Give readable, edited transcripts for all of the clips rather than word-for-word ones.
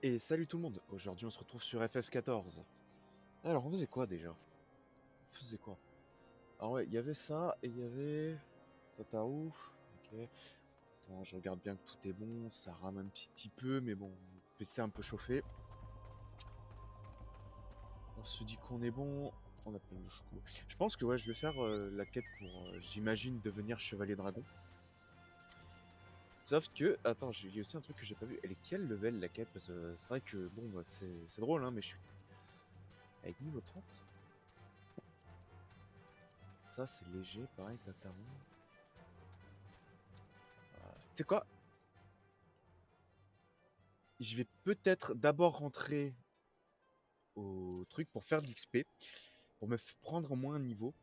Et salut tout le monde, aujourd'hui on se retrouve sur FF14. Alors on faisait quoi déjà? On faisait quoi? Alors ouais, il y avait ça et il y avait... Tataou. Ok. Attends, je regarde bien que tout est bon, ça rame un petit peu, mais bon, le PC un peu chauffé. On se dit qu'on est bon, on appelle le choco. Je pense que ouais, je vais faire la quête pour, j'imagine, devenir chevalier dragon. Sauf que, attends, j'ai aussi un truc que j'ai pas vu. Elle est quel level la quête? Parce que c'est vrai que, bon, bah, c'est drôle, hein, mais je suis avec niveau 30. Ça, c'est léger, pareil, Tataou. Tu sais quoi? Je vais peut-être d'abord rentrer au truc pour faire de l'XP, pour me prendre au moins un niveau.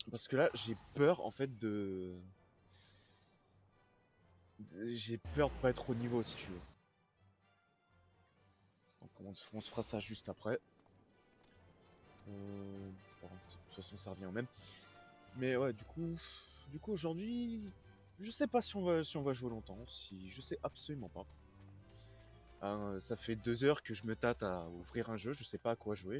Parce que là, j'ai peur en fait de. J'ai peur de pas être au niveau si tu veux. Donc on se fera ça juste après. Bon, de toute façon, ça revient au même. Mais ouais, du coup aujourd'hui, je sais pas si on va jouer longtemps. Si, je sais absolument pas. Hein, ça fait 2 heures que je me tâte à ouvrir un jeu, je sais pas à quoi jouer.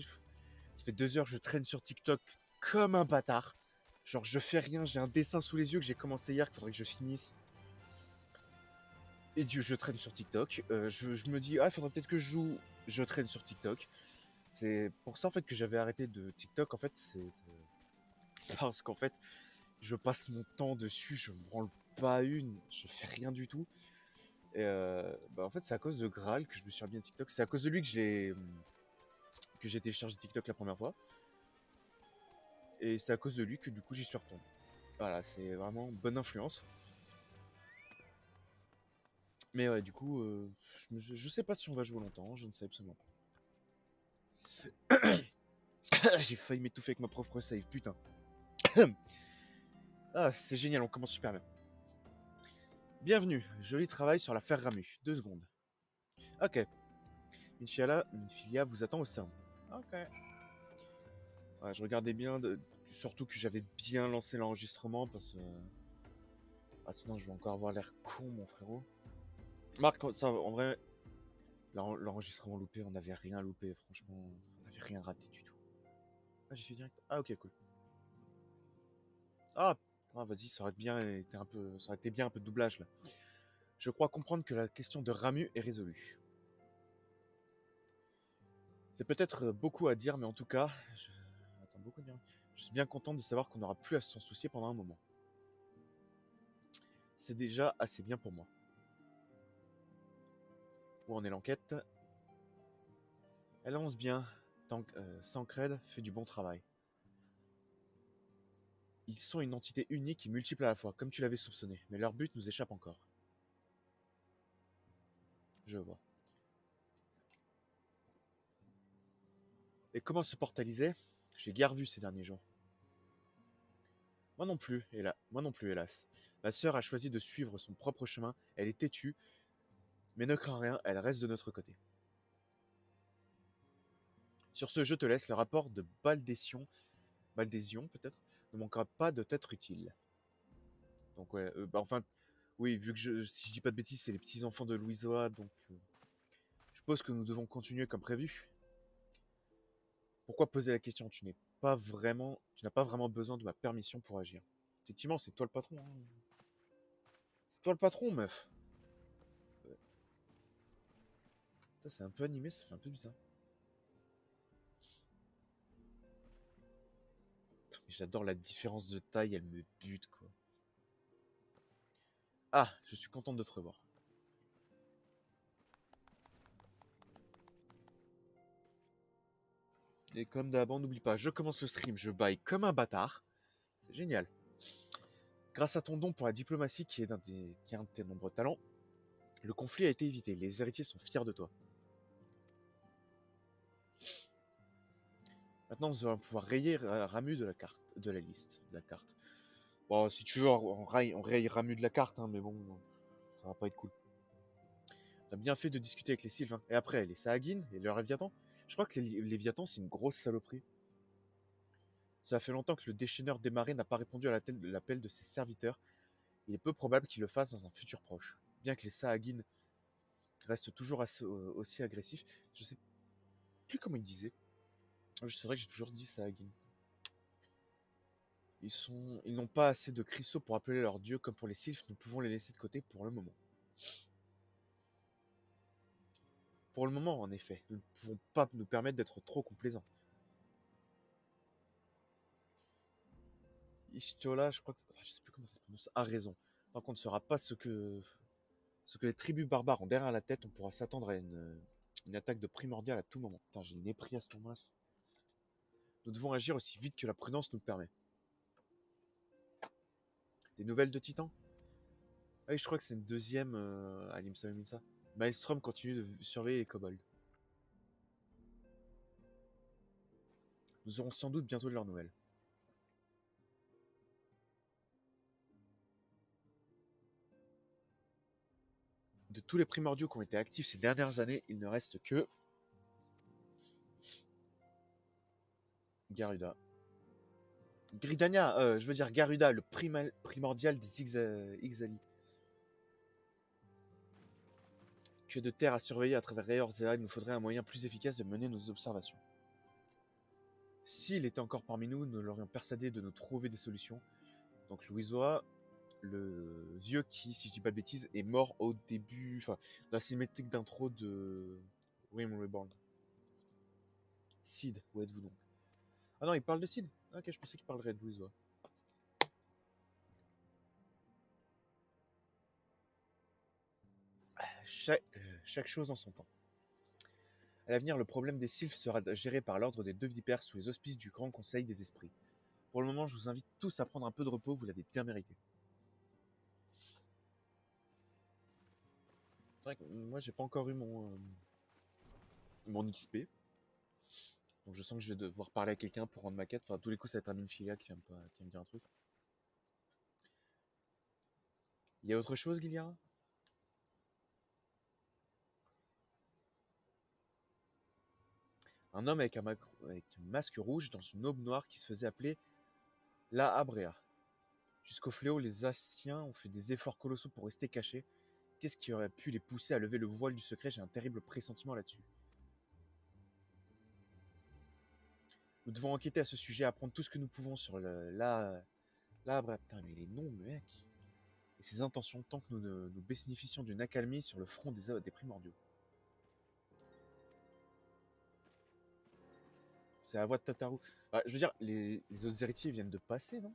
Ça fait 2 heures que je traîne sur TikTok comme un bâtard. Genre, je fais rien, j'ai un dessin sous les yeux que j'ai commencé hier, qu'il faudrait que je finisse. Et Dieu, je traîne sur TikTok. Je me dis, ah, il faudrait peut-être que je joue. Je traîne sur TikTok. C'est pour ça, en fait, que j'avais arrêté de TikTok. En fait, c'est parce qu'en fait, je passe mon temps dessus, je me branle pas une, je fais rien du tout. Et bah, en fait, c'est à cause de Graal que je me suis remis à TikTok. C'est à cause de lui que j'ai téléchargé TikTok la première fois. Et c'est à cause de lui que du coup j'y suis retourné. Voilà, c'est vraiment bonne influence. Mais ouais, du coup, je sais pas si on va jouer longtemps, je ne sais absolument pas. J'ai failli m'étouffer avec ma propre save, putain. Ah, c'est génial, on commence super bien. Bienvenue, joli travail sur l'affaire Ramu. 2 secondes. Ok, une filia vous attend au sein. Ok. Ouais, je regardais bien, surtout que j'avais bien lancé l'enregistrement parce que. Ah, sinon je vais encore avoir l'air con, mon frérot. Marc, ça, en vrai, l'enregistrement loupé, on n'avait rien loupé, franchement, on n'avait rien raté du tout. Ah, j'y suis direct. Ah, ok, cool. Ah, ah vas-y, ça aurait été bien un peu de doublage là. Je crois comprendre que la question de Ramu est résolue. C'est peut-être beaucoup à dire, mais en tout cas, attends, beaucoup à dire. Je suis bien content de savoir qu'on n'aura plus à s'en soucier pendant un moment. C'est déjà assez bien pour moi. Où en est l'enquête? Elle avance bien. Sancred fait du bon travail. Ils sont une entité unique et multiple à la fois, comme tu l'avais soupçonné, mais leur but nous échappe encore. Je vois. Et comment se portaliser? J'ai guère vu ces derniers jours. Moi non plus, hélas. Ma sœur a choisi de suivre son propre chemin, elle est têtue, mais ne crains rien, elle reste de notre côté. Sur ce, je te laisse, le rapport de Baldésion peut-être, ne manquera pas de t'être utile. Donc ouais, bah enfin, oui, vu que si je dis pas de bêtises, c'est les petits-enfants de Louisoa, donc je suppose que nous devons continuer comme prévu. Pourquoi poser la question? Tu n'as pas vraiment besoin de ma permission pour agir. Effectivement, c'est toi le patron, hein. C'est toi le patron, meuf. Ça, c'est un peu animé, ça fait un peu bizarre. Mais j'adore la différence de taille, elle me bute, quoi. Ah, je suis contente de te revoir. Et comme d'hab, n'oublie pas, je commence le stream, je baille comme un bâtard. C'est génial. Grâce à ton don pour la diplomatie qui est un de tes nombreux talents, le conflit a été évité. Les héritiers sont fiers de toi. Maintenant, nous allons pouvoir rayer Ramu de la carte, de la liste, de la carte. Bon, si tu veux, on raye Ramu de la carte, hein, mais bon, ça va pas être cool. T'as bien fait de discuter avec les Sylvains. Et après, les Saagines et le Léviathan. Je crois que les Léviathans, c'est une grosse saloperie. Ça fait longtemps que le déchaîneur des marées n'a pas répondu à l'appel de ses serviteurs. Il est peu probable qu'il le fasse dans un futur proche. Bien que les Saagines restent toujours aussi agressifs. Je sais plus comment il disait. C'est vrai que j'ai toujours dit ça à Gin. Ils n'ont pas assez de cristaux pour appeler leur dieu comme pour les sylphes. Nous pouvons les laisser de côté pour le moment. Pour le moment, en effet, nous ne pouvons pas nous permettre d'être trop complaisants. Ishtola, je crois que... je sais plus comment ça se prononce, a raison. Tant qu'on ne saura pas ce que les tribus barbares ont derrière la tête, on pourra s'attendre à une attaque de primordial à tout moment. Putain, j'ai le nez pris à ce moment-là. Nous devons agir aussi vite que la prudence nous le permet. Des nouvelles de Titan? Ah oui, je crois que c'est une deuxième... Alimsa Mimsa. Maelstrom continue de surveiller les kobolds. Nous aurons sans doute bientôt de leurs nouvelles. De tous les primordiaux qui ont été actifs ces dernières années, il ne reste que... Garuda. Gridania, je veux dire Garuda, le primordial des Ixali. Que de terre à surveiller à travers Eorzea, il nous faudrait un moyen plus efficace de mener nos observations. S'il était encore parmi nous, nous l'aurions persuadé de nous trouver des solutions. Donc Louisoa, le vieux qui, si je dis pas de bêtises, est mort au début, enfin, dans la cinématique d'intro de Realm Reborn. Sid, où êtes-vous donc? Ah non, il parle de Sid. Ok, je pensais qu'il parlerait de Louisoa. Chaque chose en son temps. À l'avenir, le problème des sylphes sera géré par l'ordre des deux vipères sous les auspices du Grand Conseil des Esprits. Pour le moment, je vous invite tous à prendre un peu de repos, vous l'avez bien mérité. C'est vrai que moi, j'ai pas encore eu mon XP. Donc je sens que je vais devoir parler à quelqu'un pour rendre ma quête. Enfin, à tous les coups, ça va être un Minfilia qui va me dire un truc. Il y a autre chose, Giliara? Un homme avec un masque rouge dans une aube noire qui se faisait appeler La Abrea. Jusqu'au fléau, les Asiens ont fait des efforts colossaux pour rester cachés. Qu'est-ce qui aurait pu les pousser à lever le voile du secret? J'ai un terrible pressentiment là-dessus. Nous devons enquêter à ce sujet, apprendre tout ce que nous pouvons sur la Abrea. Putain, mais les noms, mec. Et ses intentions, tant que nous bénéficions d'une accalmie sur le front des primordiaux. C'est la voix de Tataru. Bah, je veux dire, les autres héritiers viennent de passer, non?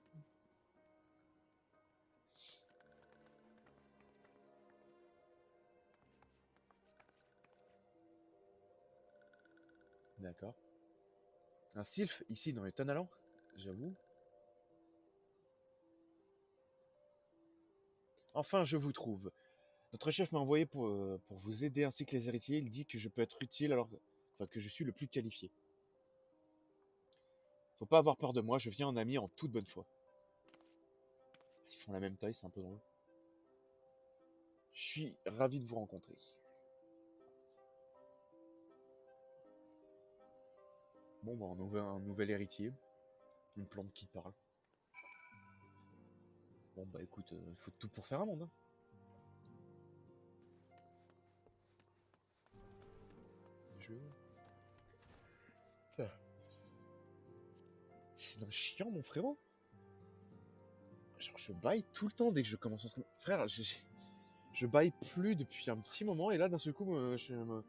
D'accord. Un sylph, ici, dans les Tonalans? J'avoue. Enfin, je vous trouve. Notre chef m'a envoyé pour vous aider ainsi que les héritiers. Il dit que je peux être utile enfin, que je suis le plus qualifié. Faut pas avoir peur de moi, je viens en ami en toute bonne foi. Ils font la même taille, c'est un peu drôle. Je suis ravi de vous rencontrer. Bon, bah, on a un nouvel héritier. Une plante qui parle. Bon, bah écoute, il faut tout pour faire un monde. Hein. Je... C'est un chiant, mon frérot. Genre, je baille tout le temps dès que je commence en stream. Frère, je baille plus depuis un petit moment, et là, d'un seul coup, je suis en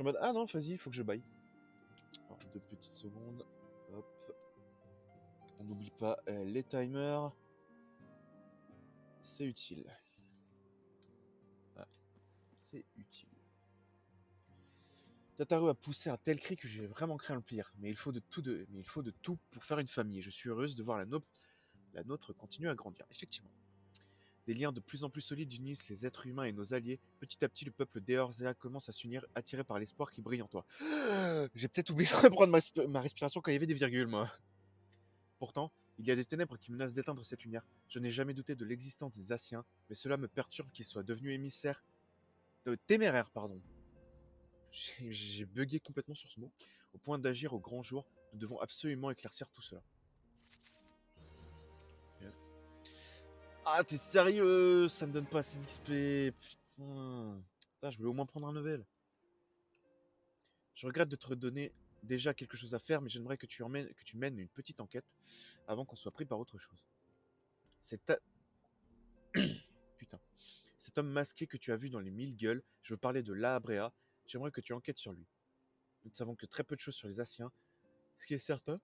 mode, ah non, vas-y, il faut que je baille. Alors, 2 petites secondes. Hop. On n'oublie pas les timers. C'est utile. Ah, c'est utile. Tataru a poussé un tel cri que j'ai vraiment craint le pire. Mais il faut de tout pour faire une famille. Et je suis heureuse de voir la nôtre continuer à grandir. Effectivement. Des liens de plus en plus solides unissent les êtres humains et nos alliés. Petit à petit, le peuple d'Eorzea commence à s'unir, attiré par l'espoir qui brille en toi. J'ai peut-être oublié de reprendre ma respiration quand il y avait des virgules, moi. Pourtant, il y a des ténèbres qui menacent d'éteindre cette lumière. Je n'ai jamais douté de l'existence des Asiens, mais cela me perturbe qu'ils soient devenus émissaires... téméraires, pardon. J'ai bugué complètement sur ce mot. Au point d'agir au grand jour, nous devons absolument éclaircir tout cela. Ah, t'es sérieux? Ça me donne pas assez d'XP. Putain. Putain, je voulais au moins prendre un level. Je regrette de te donner déjà quelque chose à faire, mais j'aimerais que tu mènes une petite enquête avant qu'on soit pris par autre chose. C'est ta... Putain. Cet homme masqué que tu as vu dans les mille gueules, je veux parler de Laabrea, j'aimerais que tu enquêtes sur lui. Nous ne savons que très peu de choses sur les Asiens. Ce qui est certain,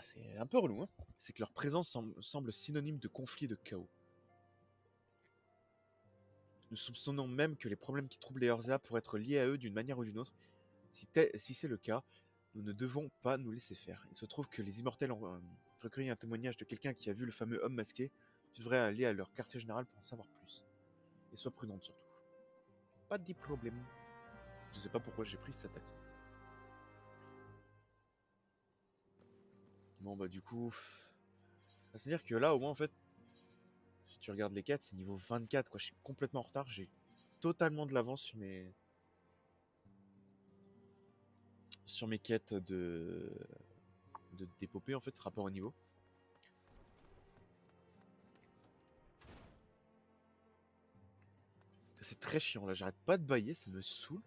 c'est un peu relou, hein, c'est que leur présence semble synonyme de conflit et de chaos. Nous soupçonnons même que les problèmes qui troublent les Herzea pourraient être liés à eux d'une manière ou d'une autre. Si c'est le cas, nous ne devons pas nous laisser faire. Il se trouve que les immortels ont recueilli un témoignage de quelqu'un qui a vu le fameux homme masqué. Tu devrais aller à leur quartier général pour en savoir plus. Et sois prudente surtout. Pas de problème. Je sais pas pourquoi j'ai pris cet accent. Bon bah du coup... C'est-à-dire que là au moins en fait, si tu regardes les quêtes, c'est niveau 24 quoi. Je suis complètement en retard. J'ai totalement de l'avance sur mes quêtes d'épopée en fait, rapport au niveau. C'est très chiant là, j'arrête pas de bailler, ça me saoule.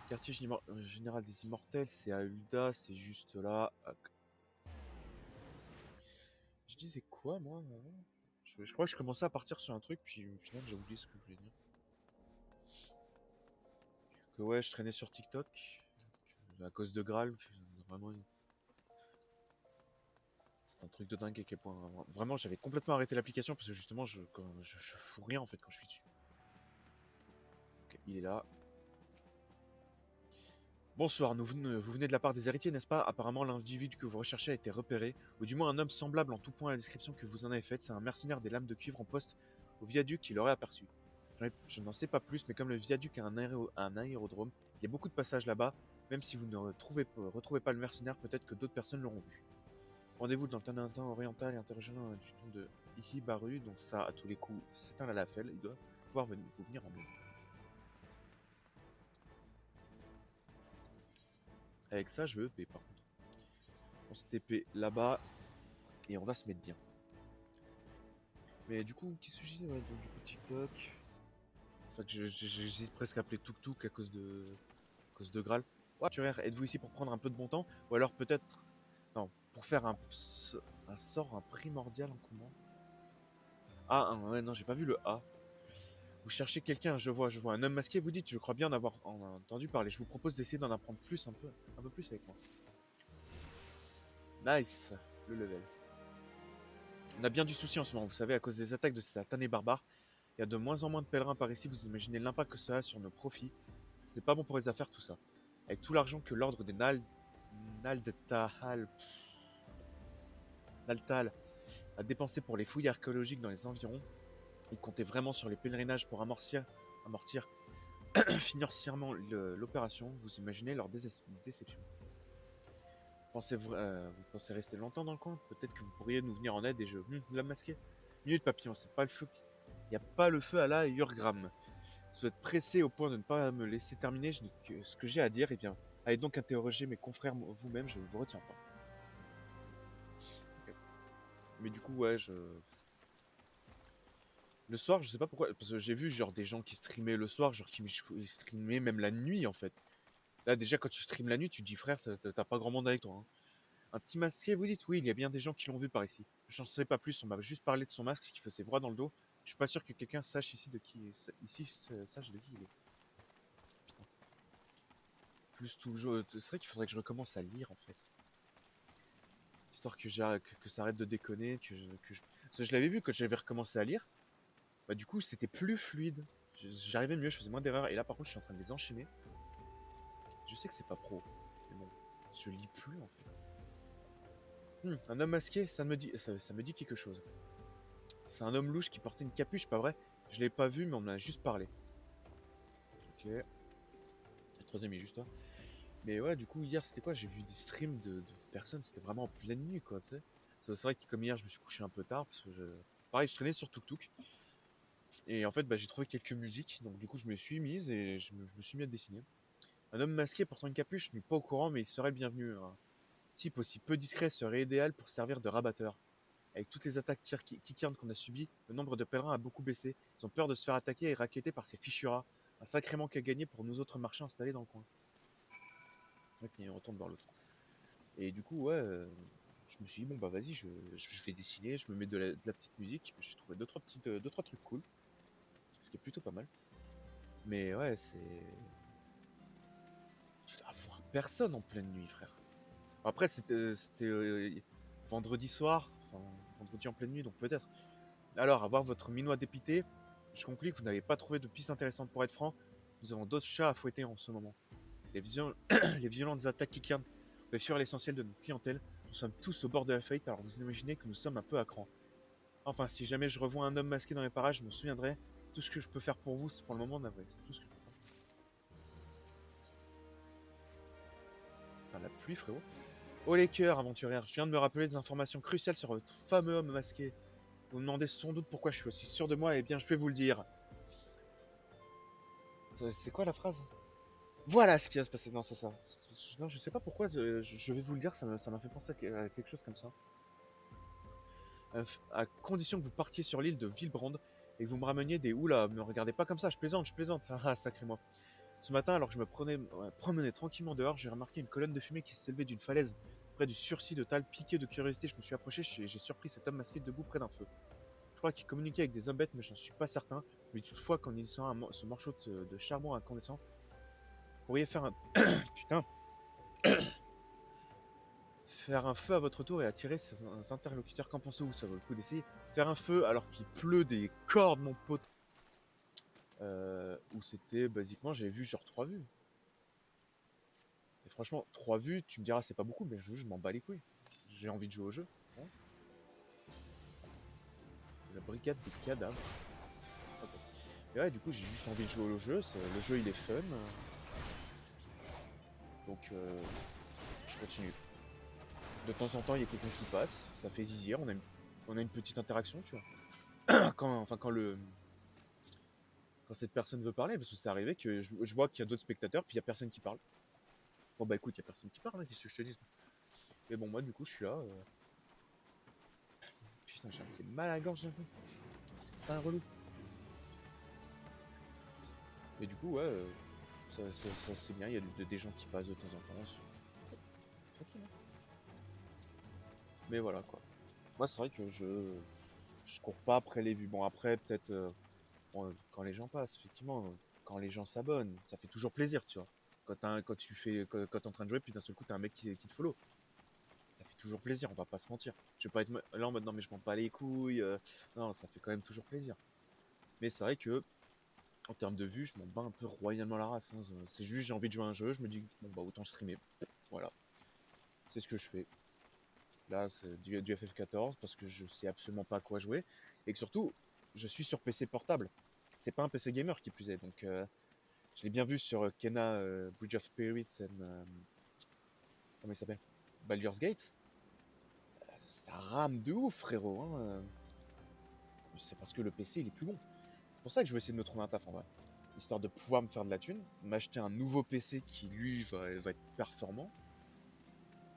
Quartier général des immortels, c'est à Ulda, c'est juste là. Je disais quoi moi je crois que je commençais à partir sur un truc, puis au final j'ai oublié ce que je voulais dire. Que ouais, je traînais sur TikTok, à cause de Graal, vraiment... C'est un truc de dingue à quel point... Vraiment, j'avais complètement arrêté l'application parce que justement, je fous rien en fait quand je suis dessus. Ok, il est là. Bonsoir, vous venez de la part des héritiers, n'est-ce pas? Apparemment, l'individu que vous recherchez a été repéré, ou du moins un homme semblable en tout point à la description que vous en avez faite. C'est un mercenaire des lames de cuivre en poste au viaduc qui l'aurait aperçu. Je n'en sais pas plus, mais comme le viaduc a un aérodrome, il y a beaucoup de passages là-bas. Même si vous ne retrouvez pas le mercenaire, peut-être que d'autres personnes l'auront vu. Rendez-vous dans le Tanantin oriental et interrogez du nom de Ihibaru, donc ça, à tous les coups, c'est un Lalafel. Il doit pouvoir vous venir en aide. Avec ça, je veux EP par contre. On se TP là-bas et on va se mettre bien. Mais du coup, qu'est-ce que je disais, ouais, donc, du coup, TikTok. Enfin, que j'hésite presque à appeler Tuk Tuk à cause de Graal. Ouais, êtes-vous ici pour prendre un peu de bon temps? Ou alors peut-être. Non, pour faire un sort, un primordial en commun. Ah, ouais, non, j'ai pas vu le A. Vous cherchez quelqu'un, je vois un homme masqué, vous dites, je crois bien en entendu parler. Je vous propose d'essayer d'en apprendre plus un peu plus avec moi. Nice, le level. On a bien du souci en ce moment, vous savez, à cause des attaques de ces satanés barbares. Il y a de moins en moins de pèlerins par ici, vous imaginez l'impact que ça a sur nos profits. C'est pas bon pour les affaires tout ça. Avec tout l'argent que l'ordre des Naldtal Naltal a dépensé pour les fouilles archéologiques dans les environs, ils comptaient vraiment sur les pèlerinages pour amortir financièrement l'opération. Vous imaginez leur déception. Vous pensez rester longtemps dans le coin? Peut-être que vous pourriez nous venir en aide et je... l'homme masqué. Minute papillon, c'est pas le feu. Il n'y a pas le feu à la Urgram. Si vous êtes pressé au point de ne pas me laisser terminer, je n'ai que ce que j'ai à dire. Et bien, allez donc interroger mes confrères vous-même, je ne vous retiens pas. Okay. Mais du coup, ouais, le soir, je sais pas pourquoi, parce que j'ai vu genre des gens qui streamaient le soir, genre qui streamaient même la nuit en fait. Là déjà quand tu streames la nuit, tu te dis frère, t'as pas grand monde avec toi. Hein. Un petit masqué, vous dites? Oui, il y a bien des gens qui l'ont vu par ici. Je n'en sais pas plus, on m'a juste parlé de son masque qui faisait froid dans le dos. Je suis pas sûr que quelqu'un sache sache de qui il est. Putain. Plus toujours, c'est vrai qu'il faudrait que je recommence à lire en fait. Histoire que ça arrête de déconner, Parce que je l'avais vu quand j'avais recommencé à lire. Bah du coup c'était plus fluide. J'arrivais mieux, je faisais moins d'erreurs. Et là par contre je suis en train de les enchaîner. Je sais que c'est pas pro. Mais bon, je lis plus en fait. Un homme masqué, ça me dit quelque chose. C'est un homme louche qui portait une capuche, pas vrai? Je l'ai pas vu, mais on en a juste parlé. Ok. Le troisième est juste là. Mais ouais, du coup, hier, c'était quoi? J'ai vu des streams de personnes, c'était vraiment en pleine nuit, quoi, tu sais. C'est vrai que comme hier, je me suis couché un peu tard, parce que pareil, je traînais sur Tuk Tuk. Et en fait, bah, j'ai trouvé quelques musiques, donc du coup, je me suis mise et je me suis mis à dessiner. Un homme masqué portant une capuche, je n'ai pas au courant, mais il serait le bienvenu. Un type aussi peu discret serait idéal pour servir de rabatteur. Avec toutes les attaques Kikian qu'on a subies, le nombre de pèlerins a beaucoup baissé. Ils ont peur de se faire attaquer et racketter par ces fichus rats. Un sacré manque à gagner pour nous autres marchands installés dans le coin. Ok, on retourne voir l'autre. Et du coup, ouais, je me suis dit, bon bah vas-y, je vais dessiner, je me mets de la petite musique. J'ai trouvé deux, trois trucs cool. Ce qui est plutôt pas mal. Mais ouais, c'est... Tu dois voir personne en pleine nuit, frère. Après, c'était vendredi soir, enfin, vendredi en pleine nuit, donc peut-être. Alors, à voir votre minois dépité, je conclus que vous n'avez pas trouvé de piste intéressante pour être franc. Nous avons d'autres chats à fouetter en ce moment. Les violentes attaques qui peuvent fuir l'essentiel de notre clientèle. Nous sommes tous au bord de la faillite, alors vous imaginez que nous sommes un peu à cran. Enfin, si jamais je revois un homme masqué dans les parages, je m'en souviendrai. Tout ce que je peux faire pour vous, c'est pour le moment navré. C'est tout ce que je peux faire. Putain, la pluie, frérot. Oh les cœurs, aventurière, je viens de me rappeler des informations cruciales sur votre fameux homme masqué. Vous me demandez sans doute pourquoi je suis aussi sûr de moi, eh bien je vais vous le dire. C'est quoi la phrase? Voilà ce qui va se passer. Non, c'est ça. Non, je sais pas pourquoi, je vais vous le dire, ça m'a fait penser à quelque chose comme ça. À condition que vous partiez sur l'île de Villebrand et que vous me rameniez des... Oula, me regardez pas comme ça, je plaisante. Ah ah, sacré moi. Ce matin, alors que je me promenais tranquillement dehors, j'ai remarqué une colonne de fumée qui s'élevait d'une falaise près du sursis de Tal. Piqué de curiosité, je me suis approché et j'ai surpris cet homme masqué debout près d'un feu. Je crois qu'il communiquait avec des hommes bêtes, mais j'en suis pas certain. Mais toutefois, qu'en initiant ce morceau de charbon incandescent, vous pourriez faire un... Putain. Faire un feu à votre tour et attirer ses interlocuteurs. Qu'en pensez-vous? Ça vaut le coup d'essayer. Faire un feu alors qu'il pleut des cordes, mon pote. Où c'était, basiquement, j'ai vu genre 3 vues. Et franchement, 3 vues, tu me diras, c'est pas beaucoup, mais je m'en bats les couilles. J'ai envie de jouer au jeu. Hein. La brigade des cadavres. Ok. Et ouais, du coup, j'ai juste envie de jouer au jeu. Le jeu, il est fun. Donc, je continue. De temps en temps, il y a quelqu'un qui passe. Ça fait zizir. On a une petite interaction, tu vois. Quand cette personne veut parler, parce que c'est arrivé que je vois qu'il y a d'autres spectateurs, puis il y a personne qui parle. Bon, bah écoute, il y a personne qui parle, hein, qu'est-ce que je te dis? Mais bon, moi, du coup, je suis là. Putain, c'est mal à la gorge, j'ai un peu. C'est pas un relou. Et du coup, ouais, ça c'est bien, il y a des gens qui passent de temps en temps. Tranquille, hein. Mais voilà, quoi. Moi, c'est vrai que je cours pas après les vues. Bon, après, peut-être bon, quand les gens passent, effectivement, quand les gens s'abonnent, ça fait toujours plaisir, tu vois. Quand t'es en train de jouer, puis d'un seul coup, t'as un mec qui te follow. Ça fait toujours plaisir, on va pas se mentir. Je vais pas être là en mode non, mais je m'en bats les couilles. Non, ça fait quand même toujours plaisir. Mais c'est vrai que, en termes de vues, je m'en bats un peu royalement la race. Hein. C'est juste, j'ai envie de jouer à un jeu, je me dis, bon, bah, autant streamer. Voilà. C'est ce que je fais. Là, c'est du FF14 parce que je sais absolument pas à quoi jouer. Et que surtout, je suis sur PC portable. C'est pas un PC gamer qui plus est. Donc, je l'ai bien vu sur Kena Bridge of Spirits and. Comment il s'appelle? Baldur's Gate. Ça rame de ouf, frérot. Hein. C'est parce que le PC il est plus bon. C'est pour ça que je vais essayer de me trouver un taf en vrai. Histoire de pouvoir me faire de la thune. M'acheter un nouveau PC qui lui va être performant.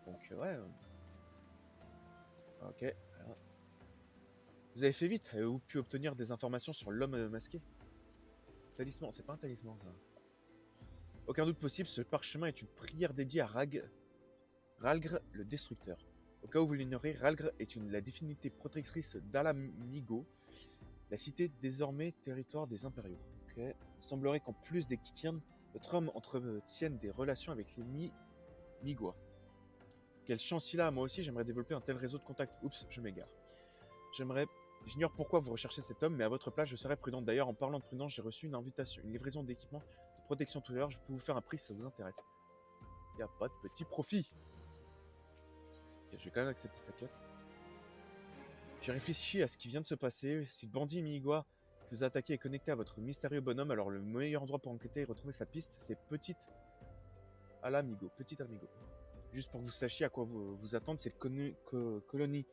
Donc, ouais. Ok. Alors, vous avez fait vite. Avez-vous pu obtenir des informations sur l'homme masqué? Talisman, c'est pas un talisman ça. Aucun doute possible, ce parchemin est une prière dédiée à Ralgr le Destructeur. Au cas où vous l'ignorez, Ralgr est la divinité protectrice d'Alamigo, la cité désormais territoire des Impériaux. Okay. Il semblerait qu'en plus des Kikirn, votre homme entretienne des relations avec les Migois. Quelle chance il a, moi aussi j'aimerais développer un tel réseau de contacts. Oups, je m'égare. J'ignore pourquoi vous recherchez cet homme, mais à votre place, je serais prudente. D'ailleurs, en parlant de prudence, j'ai reçu une invitation, une livraison d'équipement de protection tout à l'heure. Je peux vous faire un prix si ça vous intéresse. Il n'y a pas de petit profit. Okay, je vais quand même accepter sa quête. J'ai réfléchi à ce qui vient de se passer. Si le bandit Miigwa que vous attaquez est connecté à votre mystérieux bonhomme, alors le meilleur endroit pour enquêter et retrouver sa piste, c'est Petite Alamigo. Petite Alamigo. Juste pour que vous sachiez à quoi vous attendre, cette colonie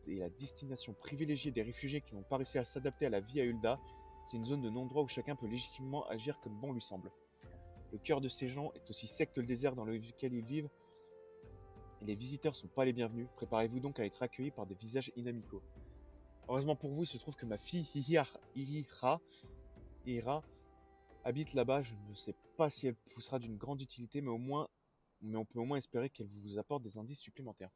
est la destination privilégiée des réfugiés qui n'ont pas réussi à s'adapter à la vie à Ul'dah. C'est une zone de non-droit où chacun peut légitimement agir comme bon lui semble. Le cœur de ces gens est aussi sec que le désert dans lequel ils vivent, et les visiteurs sont pas les bienvenus. Préparez-vous donc à être accueillis par des visages inamicaux. Heureusement pour vous, il se trouve que ma fille Ihira habite là-bas. Je ne sais pas si elle vous sera d'une grande utilité, mais on peut au moins espérer qu'elle vous apporte des indices supplémentaires.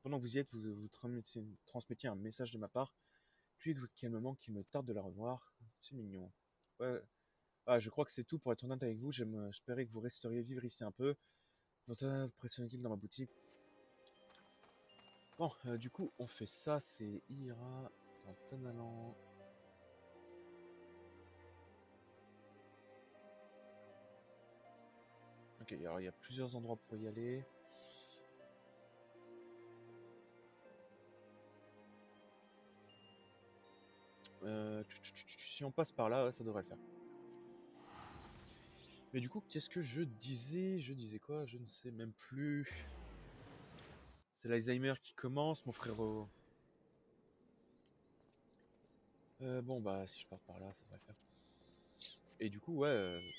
Pendant que vous y êtes, vous transmettiez un message de ma part, puis calmement qu'il me tarde de la revoir. C'est mignon. Ouais. Ah, je crois que c'est tout. Pour être honnête avec vous, j'espérais que vous resteriez vivre ici un peu. Pour ça, pression tranquille dans ma boutique. Bon, du coup, on fait ça. C'est Ira dans le Tanalan. Ok, alors il y a plusieurs endroits pour y aller. Si on passe par là, ça devrait le faire. Mais du coup, qu'est-ce que je disais? Je disais quoi? Je ne sais même plus. C'est l'Alzheimer qui commence, mon frérot. Bon, bah, si je pars par là, ça devrait le faire. Et du coup, ouais,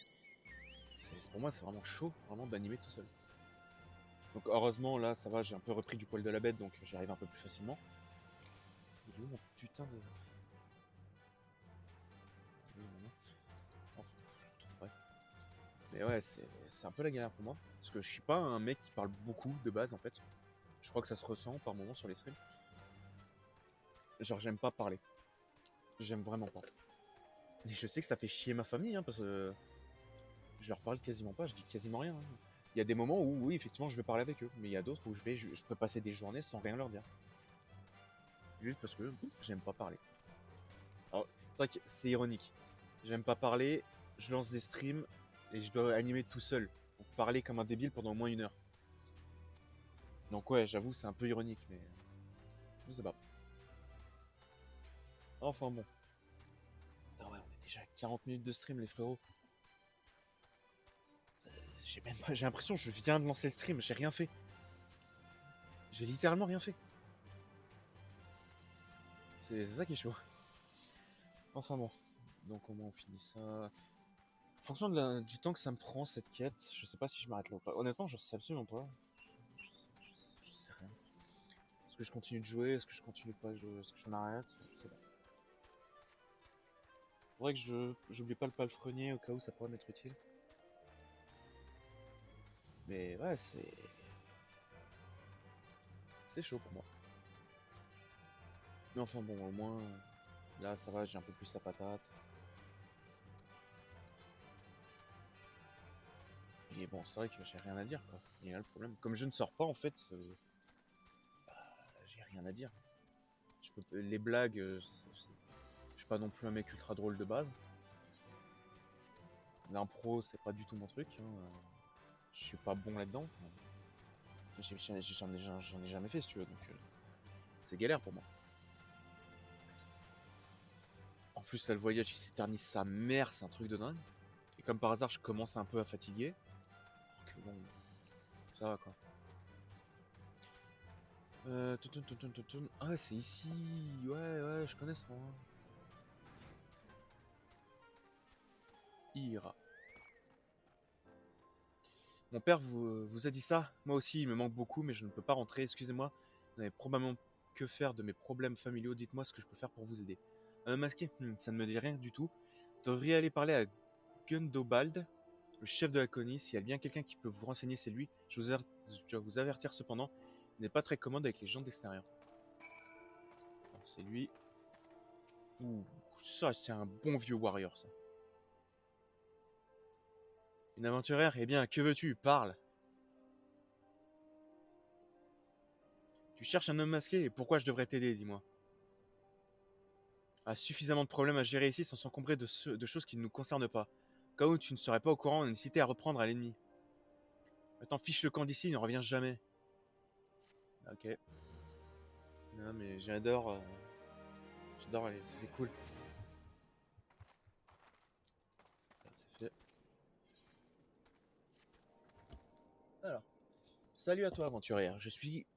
pour moi, c'est vraiment chaud, vraiment d'animer tout seul. Donc, heureusement, là, ça va, j'ai un peu repris du poil de la bête, donc j'y arrive un peu plus facilement. Il est où mon putain de. Enfin, je le trouverai. Mais ouais, c'est un peu la galère pour moi. Parce que je suis pas un mec qui parle beaucoup de base, en fait. Je crois que ça se ressent par moments sur les streams. Genre, j'aime pas parler. J'aime vraiment pas. Et je sais que ça fait chier ma famille, hein, parce que je leur parle quasiment pas, je dis quasiment rien, hein. Il y a des moments où, oui, effectivement, je vais parler avec eux, mais il y a d'autres où je peux passer des journées sans rien leur dire. Juste parce que j'aime pas parler. Alors, c'est vrai que c'est ironique. J'aime pas parler, je lance des streams et je dois animer tout seul. Donc, parler comme un débile pendant au moins 1 heure. Donc ouais, j'avoue, c'est un peu ironique, mais je sais pas. Enfin bon. Putain, ouais, on est déjà à 40 minutes de stream, les frérots. J'ai l'impression que je viens de lancer le stream, j'ai rien fait. J'ai littéralement rien fait. C'est ça qui est chaud. Enfin bon. Donc au moins on finit ça. En fonction du temps que ça me prend cette quête, je sais pas si je m'arrête là ou pas. Honnêtement, je sais absolument pas. Je sais rien. Est-ce que je continue de jouer? Est-ce que je continue pas de jouer? Est-ce que je m'arrête? Je sais pas. Faudrait que j'oublie pas le palefrenier au cas où ça pourrait m'être utile. Mais ouais, c'est chaud pour moi. Mais enfin bon, au moins là ça va, j'ai un peu plus sa patate. Et bon, c'est vrai que j'ai rien à dire quoi. Il y a le problème. Comme je ne sors pas en fait, j'ai rien à dire. Les blagues, je suis pas non plus un mec ultra drôle de base. L'impro, c'est pas du tout mon truc, hein. Je suis pas bon là-dedans. J'en ai jamais fait, si tu veux, donc c'est galère pour moi. En plus, là, le voyage, il s'éternise sa mère, c'est un truc de dingue. Et comme par hasard, je commence un peu à fatiguer. Alors que bon, ça va quoi. Ah, ouais, c'est ici. Ouais, je connais ça. Ira. Mon père vous a dit ça? Moi aussi, il me manque beaucoup, mais je ne peux pas rentrer. Excusez-moi, vous n'avez probablement que faire de mes problèmes familiaux. Dites-moi ce que je peux faire pour vous aider. Un homme masqué? Ça ne me dit rien du tout. Vous devriez aller parler à Gundobald, le chef de la colonie. S'il y a bien quelqu'un qui peut vous renseigner, c'est lui. Je dois vous avertir cependant, il n'est pas très commode avec les gens d'extérieur. C'est lui. Ouh, ça, c'est un bon vieux warrior, ça. Une aventurière? Eh bien, que veux-tu? Parle. Tu cherches un homme masqué, et pourquoi je devrais t'aider, dis-moi? A suffisamment de problèmes à gérer ici sans s'encombrer de choses qui ne nous concernent pas. Au cas où tu ne serais pas au courant, on est cité à reprendre à l'ennemi. Attends, fiche le camp d'ici, il ne revient jamais. Ok. Non mais j'adore. J'adore, c'est cool. C'est fait. Alors. Salut à toi, aventurière. Je suis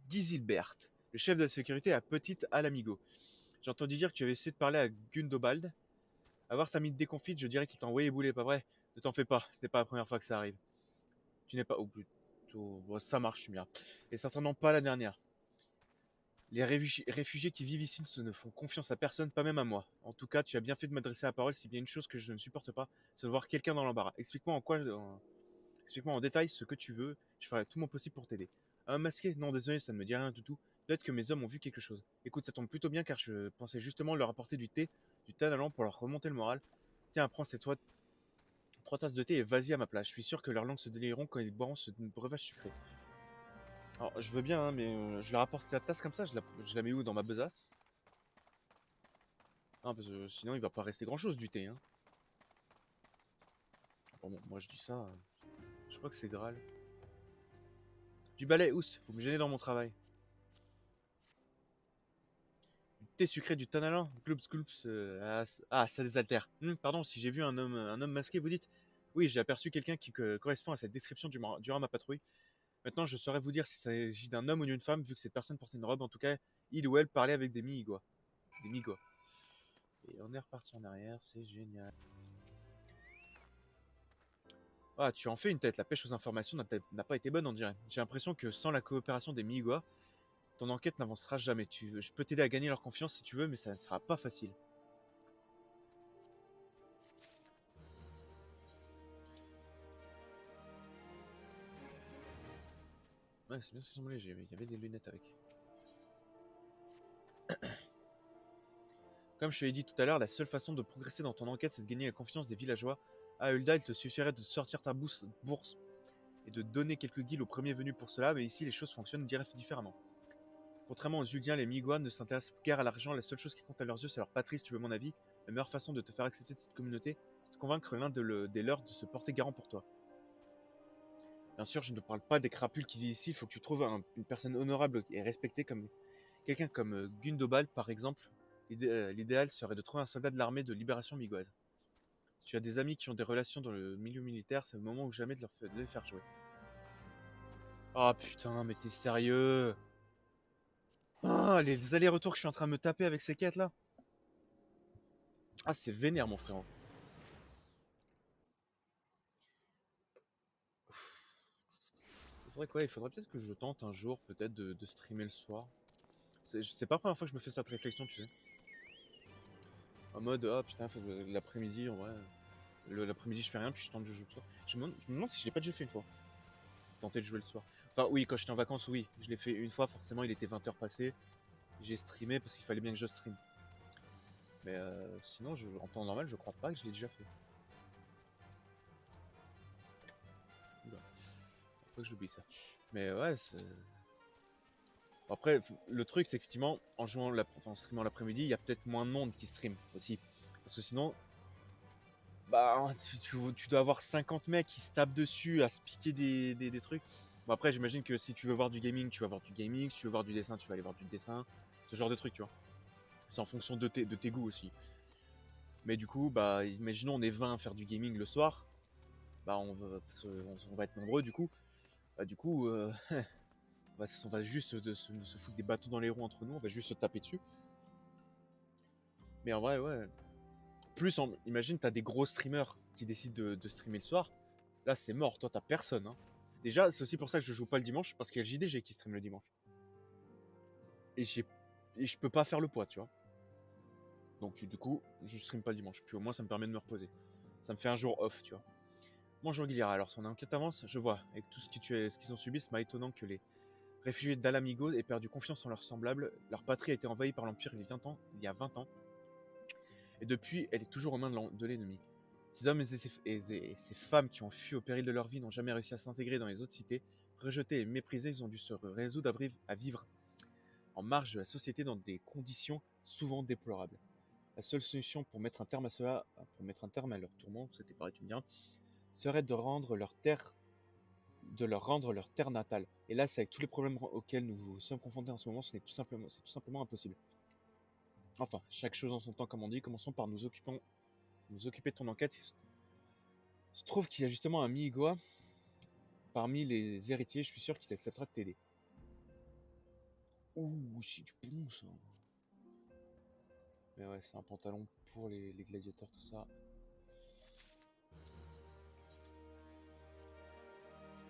Gizilbert, le chef de la sécurité à Petite Alamigo. J'ai entendu dire que tu avais essayé de parler à Gundobald. À voir ta mine déconfite, je dirais qu'il t'a envoyé bouler, pas vrai? Ne t'en fais pas, ce n'est pas la première fois que ça arrive. Tu n'es pas. Oh, plus. plutôt... Bon, ça marche, tu me diras. Et certainement pas la dernière. Les réfugiés qui vivent ici ne font confiance à personne, pas même à moi. En tout cas, tu as bien fait de m'adresser la parole, si bien une chose que je ne supporte pas, c'est de voir quelqu'un dans l'embarras. Explique-moi en détail ce que tu veux, je ferai tout mon possible pour t'aider. Un masqué? Non, désolé, ça ne me dit rien du tout. Peut-être que mes hommes ont vu quelque chose. Écoute, ça tombe plutôt bien car je pensais justement leur apporter du thé, du tanalan pour leur remonter le moral. Tiens, prends ces 3 tasses de thé et vas-y à ma place. Je suis sûr que leurs langues se délireront quand ils boiront ce breuvage sucré. Alors, je veux bien, hein, mais je leur apporte la tasse comme ça, je la mets où dans ma besace? Non, parce que sinon il va pas rester grand-chose du thé, hein. Bon, moi je dis ça, je crois que c'est Graal. Du balai, oust, faut me gêner dans mon travail. Du thé sucré, du tanalan, gloops gloops, ça désaltère. Pardon, si j'ai vu un homme masqué, vous dites? Oui, j'ai aperçu quelqu'un qui correspond à cette description durant ma patrouille. Maintenant, je saurais vous dire s'il s'agit d'un homme ou d'une femme, vu que cette personne portait une robe. En tout cas, il ou elle parlait avec des migois. Des migois. Et on est reparti en arrière, c'est génial. Ah, tu en fais une tête, la pêche aux informations n'a pas été bonne, on dirait. J'ai l'impression que sans la coopération des migois, ton enquête n'avancera jamais. Je peux t'aider à gagner leur confiance si tu veux, mais ça ne sera pas facile. Ouais, c'est bien ce semblait, il y avait des lunettes avec. Comme je te l'ai dit tout à l'heure, la seule façon de progresser dans ton enquête, c'est de gagner la confiance des villageois. À Hulda, il te suffirait de sortir ta bourse et de donner quelques guilds au premier venu pour cela, mais ici les choses fonctionnent différemment. Contrairement aux Uliens, les Migois ne s'intéressent guère à l'argent, la seule chose qui compte à leurs yeux, c'est leur patrie, si tu veux mon avis. La meilleure façon de te faire accepter de cette communauté, c'est de convaincre l'un des leurs de se porter garant pour toi. Bien sûr, je ne parle pas des crapules qui vivent ici, il faut que tu trouves une personne honorable et respectée comme quelqu'un comme Gundobal par exemple. L'idéal serait de trouver un soldat de l'armée de libération migoise. Si tu as des amis qui ont des relations dans le milieu militaire, c'est le moment ou jamais de les faire jouer. Oh putain, mais t'es sérieux? Ah, les allers-retours que je suis en train de me taper avec ces quêtes là. Ah, c'est vénère mon frère. C'est vrai quoi, il faudrait peut-être que je tente un jour peut-être de streamer le soir. C'est pas la première fois que je me fais cette réflexion, tu sais. En mode, ah putain, l'après-midi, en vrai, l'après-midi je fais rien, puis je tente de jouer le soir. Je me demande si je l'ai pas déjà fait une fois. Tenter de jouer le soir. Enfin, oui, quand j'étais en vacances, oui. Je l'ai fait une fois, forcément, il était 20h passé. J'ai streamé parce qu'il fallait bien que je stream. Mais sinon, en temps normal, je crois pas que je l'ai déjà fait. Oula, faut pas que j'oublie ça. Mais ouais, après, le truc, c'est qu'effectivement, en streamant l'après-midi, il y a peut-être moins de monde qui stream aussi. Parce que sinon, bah, tu dois avoir 50 mecs qui se tapent dessus à se piquer des trucs. Bon, après, j'imagine que si tu veux voir du gaming, tu vas voir du gaming. Si tu veux voir du dessin, tu vas aller voir du dessin. Ce genre de trucs, tu vois. C'est en fonction de tes goûts aussi. Mais du coup, bah, imaginons on est 20 à faire du gaming le soir. Bah, on va être nombreux du coup. Bah, du coup, on va juste se foutre des bâtons dans les roues entre nous. On va juste se taper dessus. Mais en vrai, ouais. Imagine, t'as des gros streamers qui décident de streamer le soir. Là, c'est mort. Toi, t'as personne. Hein. Déjà, c'est aussi pour ça que je joue pas le dimanche. Parce qu'il y a JDG qui stream le dimanche. Et, et je peux pas faire le poids, tu vois. Donc, du coup, je stream pas le dimanche. Puis au moins, ça me permet de me reposer. Ça me fait un jour off, tu vois. Bonjour Guillara, alors ton enquête avance, je vois. Avec tout ce qu'ils ont subi, c'est étonnant que les réfugiés d'Alamigo aient perdu confiance en leurs semblables. Leur patrie a été envahie par l'Empire il y a 20 ans. Et depuis, elle est toujours aux mains de l'ennemi. Ces hommes et ces femmes qui ont fui au péril de leur vie n'ont jamais réussi à s'intégrer dans les autres cités. Rejetés et méprisés, ils ont dû se résoudre à vivre en marge de la société dans des conditions souvent déplorables. La seule solution pour mettre un terme à cela, pour mettre un terme à leur tourment, c'était pareil, tu me diras, serait de leur rendre leur terre natale. Et là, c'est avec tous les problèmes auxquels nous sommes confrontés en ce moment, c'est tout simplement impossible. Enfin, chaque chose en son temps, comme on dit, commençons par nous occuper de ton enquête. Il se trouve qu'il y a justement un Miigwa parmi les héritiers, je suis sûr qu'il acceptera de t'aider. Ouh, c'est du bon ça. Mais ouais, c'est un pantalon pour les gladiateurs, tout ça.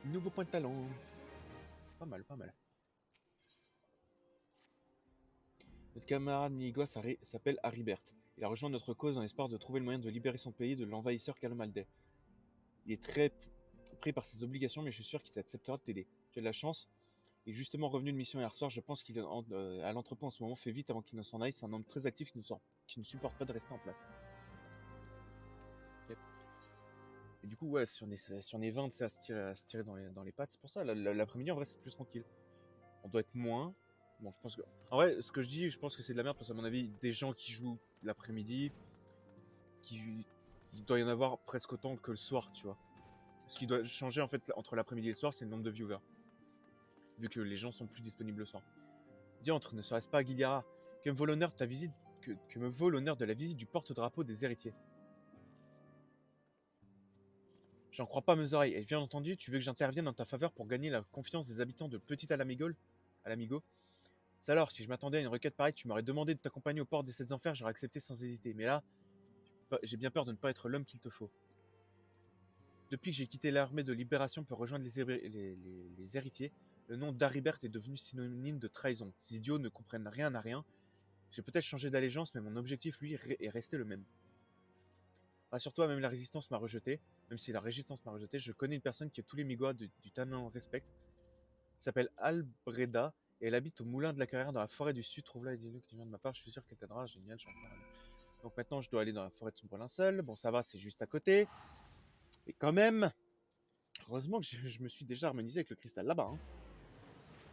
Nouveau point de talent. Pas mal, pas mal. Notre camarade Nigois s'appelle Haribert. Il a rejoint notre cause dans l'espoir de trouver le moyen de libérer son pays de l'envahisseur Kalmaldais. Il est très pris par ses obligations, mais je suis sûr qu'il acceptera de t'aider. Tu as de la chance. Il est justement revenu de mission hier soir. Je pense qu'il est à l'entrepôt en ce moment. Fais vite avant qu'il ne s'en aille. C'est un homme très actif qui ne supporte pas de rester en place. Okay. Et du coup, ouais, si on est 20 à se tirer dans les pattes, c'est pour ça. L'après-midi, en vrai, c'est plus tranquille. On doit être moins. Bon, je pense que. En vrai, ce que je dis, je pense que c'est de la merde parce qu'à mon avis, des gens qui jouent l'après-midi, il doit y en avoir presque autant que le soir, tu vois. Ce qui doit changer en fait entre l'après-midi et le soir, c'est le nombre de viewers. Vu que les gens sont plus disponibles le soir. Diantre, ne serait-ce pas à Guiliara que me vaut l'honneur de ta visite, que me vaut l'honneur de la visite du porte-drapeau des héritiers. J'en crois pas mes oreilles. Et bien entendu, tu veux que j'intervienne en ta faveur pour gagner la confiance des habitants de Petit Alamigo. C'est alors, si je m'attendais à une requête pareille, tu m'aurais demandé de t'accompagner aux portes des 7 enfers, j'aurais accepté sans hésiter. Mais là, j'ai bien peur de ne pas être l'homme qu'il te faut. Depuis que j'ai quitté l'armée de libération pour rejoindre les héritiers, le nom d'Haribert est devenu synonyme de trahison. Ces idiots ne comprennent rien à rien. J'ai peut-être changé d'allégeance, mais mon objectif, lui, est resté le même. Rassure-toi, même la résistance m'a rejeté. Même si la résistance m'a rejeté, je connais une personne que tous les Migois du Tanin respectent. Elle s'appelle Albreda et elle habite au Moulin de la Carrière dans la forêt du Sud. Trouve-la et dis-le que tu viens de ma part, je suis sûr qu'elle t'aidera. Génial, champion. Donc maintenant, je dois aller dans la forêt de Sombrelin seul. Bon, ça va, c'est juste à côté. Et quand même, heureusement que je me suis déjà harmonisé avec le cristal là-bas. Hein.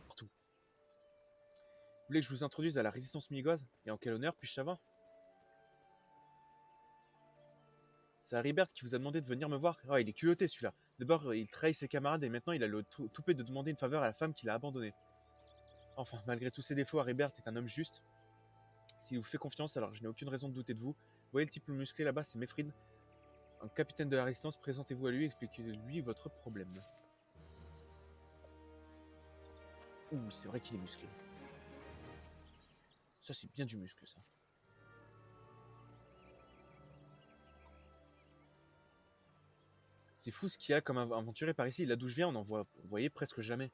Partout. Vous voulez que je vous introduise à la résistance migoise? Et en quel honneur puis-je savoir? C'est Haribert qui vous a demandé de venir me voir. Oh, il est culotté celui-là. D'abord, il trahit ses camarades et maintenant il a le toupet de demander une faveur à la femme qu'il a abandonnée. Enfin, malgré tous ses défauts, Haribert est un homme juste. S'il vous fait confiance, alors je n'ai aucune raison de douter de vous. Vous voyez le type musclé là-bas, c'est Mefrid. Un capitaine de la résistance, présentez-vous à lui, expliquez-lui votre problème. Ouh, c'est vrai qu'il est musclé. Ça, c'est bien du muscle, ça. C'est fou ce qu'il y a comme aventurier par ici. Là d'où je viens, on en voyait presque jamais.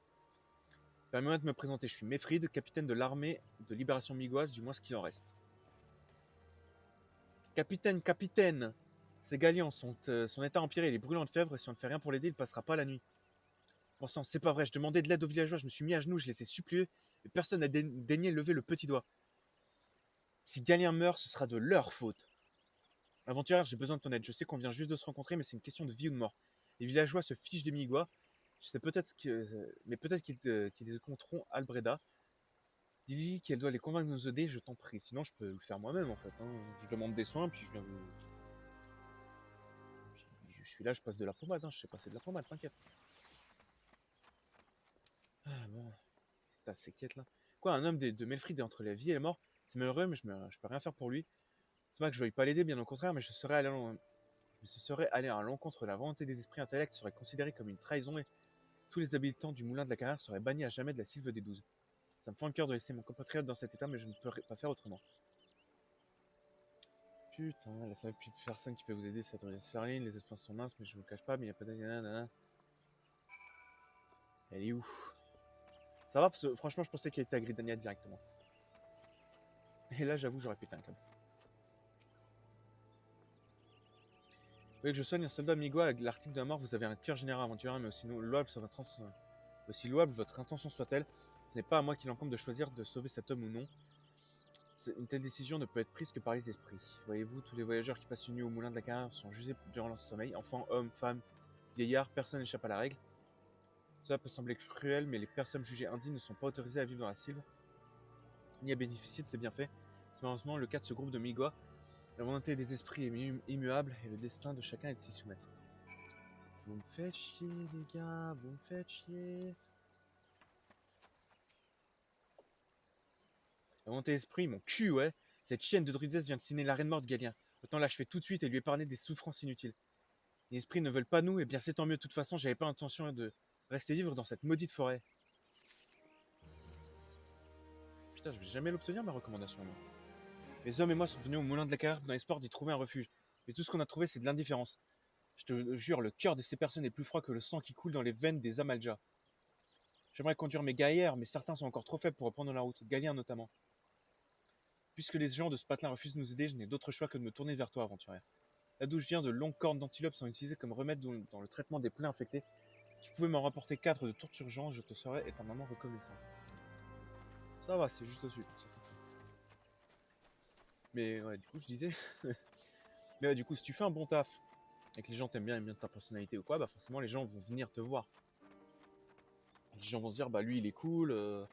Permettez-moi de me présenter, je suis Mefrid, capitaine de l'armée de libération migoise, du moins ce qu'il en reste. Capitaine! Ces Galliens, son état empiré, il est brûlant de fièvre, et si on ne fait rien pour l'aider, il passera pas la nuit. Bon sang, c'est pas vrai, je demandais de l'aide aux villageois, je me suis mis à genoux, je les ai suppliés, mais personne n'a daigné lever le petit doigt. Si Galien meurt, ce sera de leur faute. Aventurière, j'ai besoin de ton aide, je sais qu'on vient juste de se rencontrer, mais c'est une question de vie ou de mort. Les villageois se fichent des Migois, je sais mais peut-être qu'ils écouteront Albreda. Dis-lui qu'elle doit les convaincre de nous aider, je t'en prie. Sinon, je peux le faire moi-même, en fait. Hein. Je demande des soins, puis je viens vous... Je suis là, je passe de la pommade, hein. Je sais passer de la pommade, t'inquiète. Ah bon. Putain, ces quêtes là. Quoi, un homme de Melfrid est entre la vie et la mort? C'est malheureux, mais je peux rien faire pour lui. C'est pas que je veuille pas l'aider, bien au contraire, mais ce serait aller à l'encontre de la volonté des esprits intellects serait considéré comme une trahison et tous les habitants du moulin de la carrière seraient bannis à jamais de la Sylve des 12. Ça me fend le cœur de laisser mon compatriote dans cet état, mais je ne peux pas faire autrement. Putain, la seule personne qui peut vous aider, c'est Charline. Les espoirs sont minces, mais je vous le cache pas, mais il n'y a pas de... Elle est où? Ça va, parce que franchement, je pensais qu'elle était à Gridania directement. Et là, j'avoue, j'aurais pété un câble. Vous voulez que je soigne un soldat migois avec l'article de la mort? Vous avez un cœur général aventurier, mais aussi louable votre intention soit-elle. Ce n'est pas à moi qu'il incombe de choisir de sauver cet homme ou non. Une telle décision ne peut être prise que par les esprits. Voyez-vous, tous les voyageurs qui passent une nuit au moulin de la carrière sont jugés durant leur sommeil. Enfants, hommes, femmes, vieillards, personne n'échappe à la règle. Cela peut sembler cruel, mais les personnes jugées indignes ne sont pas autorisées à vivre dans la Sylve, ni à bénéficier de ses bienfaits. C'est malheureusement le cas de ce groupe de Migois. La volonté des esprits est immuable et le destin de chacun est de s'y soumettre. Vous me faites chier, les gars, vous me faites chier. La volonté d'esprit, mon cul, ouais. Cette chienne de druidesse vient de signer l'arrêt de mort de Galien. Autant l'achever tout de suite et lui épargner des souffrances inutiles. Les esprits ne veulent pas nous, et bien c'est tant mieux. De toute façon, j'avais pas l'intention de rester vivre dans cette maudite forêt. Putain, je vais jamais l'obtenir ma recommandation, moi. Les hommes et moi sont venus au moulin de la carrière dans l'espoir d'y trouver un refuge. Mais tout ce qu'on a trouvé, c'est de l'indifférence. Je te jure, le cœur de ces personnes est plus froid que le sang qui coule dans les veines des Amaljas. J'aimerais conduire mes gaillards, mais certains sont encore trop faibles pour reprendre la route, Galien notamment. Puisque les gens de ce patelin refusent de nous aider, je n'ai d'autre choix que de me tourner vers toi, aventurière. La douche vient de longues cornes d'antilope sont utilisées comme remède dans le traitement des plaies infectées. Si tu pouvais m'en rapporter 4 de toute urgence, je te serais éternellement reconnaissant. Ça va, c'est juste au-dessus. Mais ouais, du coup, je disais... Mais ouais, du coup, si tu fais un bon taf, et que les gens t'aiment bien ta personnalité ou quoi, bah forcément, les gens vont venir te voir. Les gens vont se dire, bah lui, il est cool,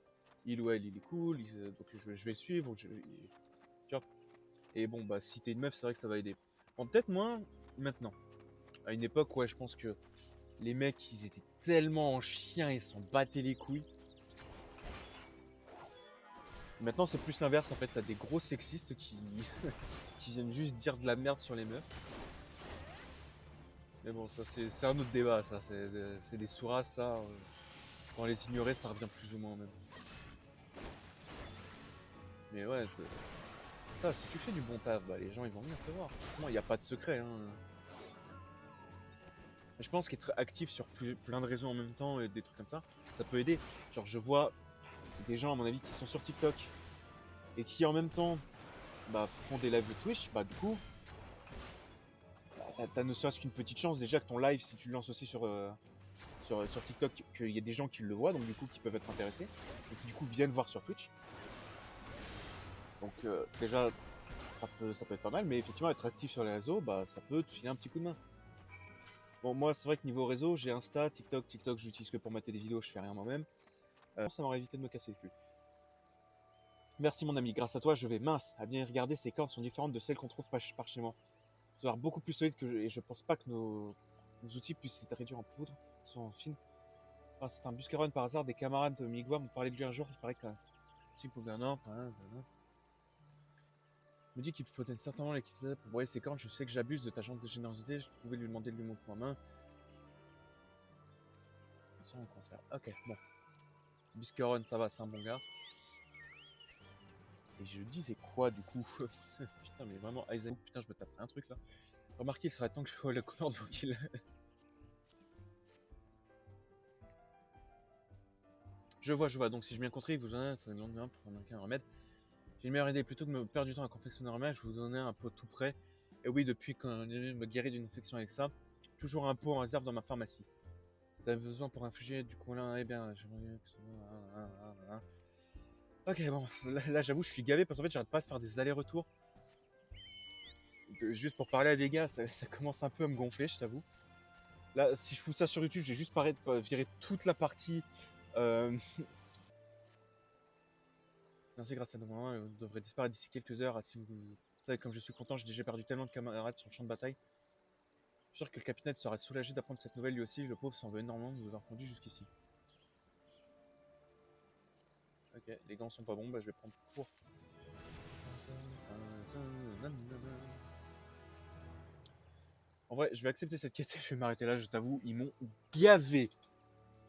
il ou elle, il est cool, donc je vais le suivre. Tu vois. Et bon, bah si t'es une meuf, c'est vrai que ça va aider. Bon, peut-être moins maintenant. À une époque, ouais, je pense que les mecs, ils étaient tellement en chien, ils s'en battaient les couilles. Maintenant, c'est plus l'inverse, en fait, t'as des gros sexistes qui viennent juste dire de la merde sur les meufs. Mais bon, ça, c'est un autre débat, ça. C'est des sourats, ça. Quand les ignorer, ça revient plus ou moins au même. Mais ouais, c'est ça, si tu fais du bon taf, bah les gens, ils vont venir te voir. Forcément, il n'y a pas de secret, hein. Je pense qu'être actif sur plein de réseaux en même temps et des trucs comme ça peut aider. Genre, je vois des gens, à mon avis, qui sont sur TikTok et qui, en même temps, bah, font des lives de Twitch. Bah, du coup, bah, t'as ne serait-ce qu'une petite chance déjà que ton live, si tu le lances aussi sur TikTok, qu'il y ait des gens qui le voient, donc du coup, qui peuvent être intéressés, et qui du coup viennent voir sur Twitch. Donc, déjà, ça peut être pas mal, mais effectivement, être actif sur les réseaux, bah, ça peut te filer un petit coup de main. Bon, moi, c'est vrai que niveau réseau, j'ai Insta, TikTok. TikTok, j'utilise que pour mater des vidéos, je fais rien moi-même. Ça m'aurait évité de me casser le cul. Merci mon ami, grâce à toi, je vais mince. À bien y regarder, ces cordes sont différentes de celles qu'on trouve par chez moi. Elles ont l'air beaucoup plus solides et je pense pas que nos outils puissent être réduits en poudre. Ils sont fines. Ah, c'est un Buscaron par hasard, des camarades de Migua m'ont parlé de lui un jour, il paraît qu'un petit peu d'un an. Me dit qu'il faut certainement l'électricité pour broyer ses cornes. Je sais que j'abuse de ta de générosité, je pouvais lui demander de lui montrer ma main. Ça, on peut faire. Ok, bon. Buscaron, ça va, c'est un bon gars. Et je disais quoi du coup? Putain, mais vraiment, Isaac, putain, je me taperais un truc là. Remarquez, il serait temps que je vois la couleur de vos kills. Je vois, donc si je bien compris, vous en avez un bien pour fabriquer un remède. J'ai une meilleure idée, plutôt que de me perdre du temps à confectionner un remède, je vais vous donner un pot tout prêt. Et oui, depuis qu'on me guérit d'une infection avec ça, toujours un pot en réserve dans ma pharmacie. Vous avez besoin pour infliger du coup là, eh bien, j'aimerais que ce soit... Ok, bon, là j'avoue, je suis gavé parce qu'en fait, j'arrête pas de faire des allers-retours. Juste pour parler à des gars, ça commence un peu à me gonfler, je t'avoue. Là, si je fous ça sur YouTube, j'ai juste virer toute la partie. Ainsi, grâce à nos moyens, devrait disparaître d'ici quelques heures. Si vous savez, comme je suis content, j'ai déjà perdu tellement de camarades sur le champ de bataille. Je suis sûr que le capitaine serait soulagé d'apprendre cette nouvelle lui aussi. Le pauvre s'en veut énormément de nous avoir conduits jusqu'ici. Ok, les gants sont pas bons, bah je vais prendre pour. En vrai, je vais accepter cette quête et je vais m'arrêter là, je t'avoue, ils m'ont gavé.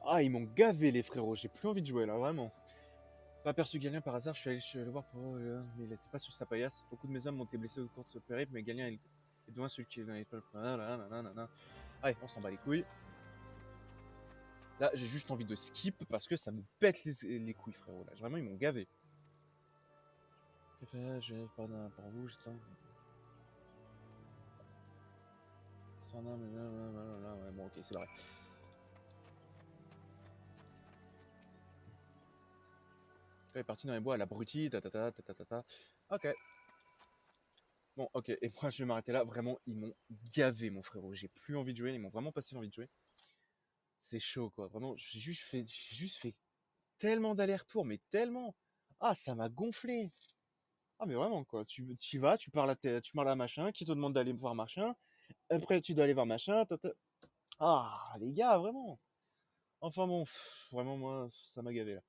Ah, ils m'ont gavé les frérots, j'ai plus envie de jouer là, vraiment. Pas aperçu Galien par hasard, je suis allé le voir pour mais il était pas sur sa paillasse. Beaucoup de mes hommes ont été blessés au cours de ce périple, mais Galien est loin celui qui est dans les peuples. Allez, on s'en bat les couilles. Là, j'ai juste envie de skip parce que ça me pète les couilles, frérot. Là, vraiment, ils m'ont gavé. Je vais pas pour vous, j'attends. Ouais, bon, ok, c'est vrai. Il est parti dans les bois à l'abruti, ta. Ok. Bon, ok, et moi je vais m'arrêter là. Vraiment, ils m'ont gavé, mon frérot. J'ai plus envie de jouer, ils m'ont vraiment pas si envie de jouer. C'est chaud, quoi. Vraiment, j'ai juste fait tellement d'allers-retours, mais tellement. Ah, ça m'a gonflé. Ah, mais vraiment, quoi. Tu y vas, tu parles à machin, qui te demande d'aller voir machin. Après, tu dois aller voir machin. Ah, les gars, vraiment. Enfin bon, vraiment, moi, ça m'a gavé là.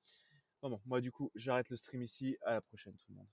Bon, moi, du coup, j'arrête le stream ici. À la prochaine, tout le monde.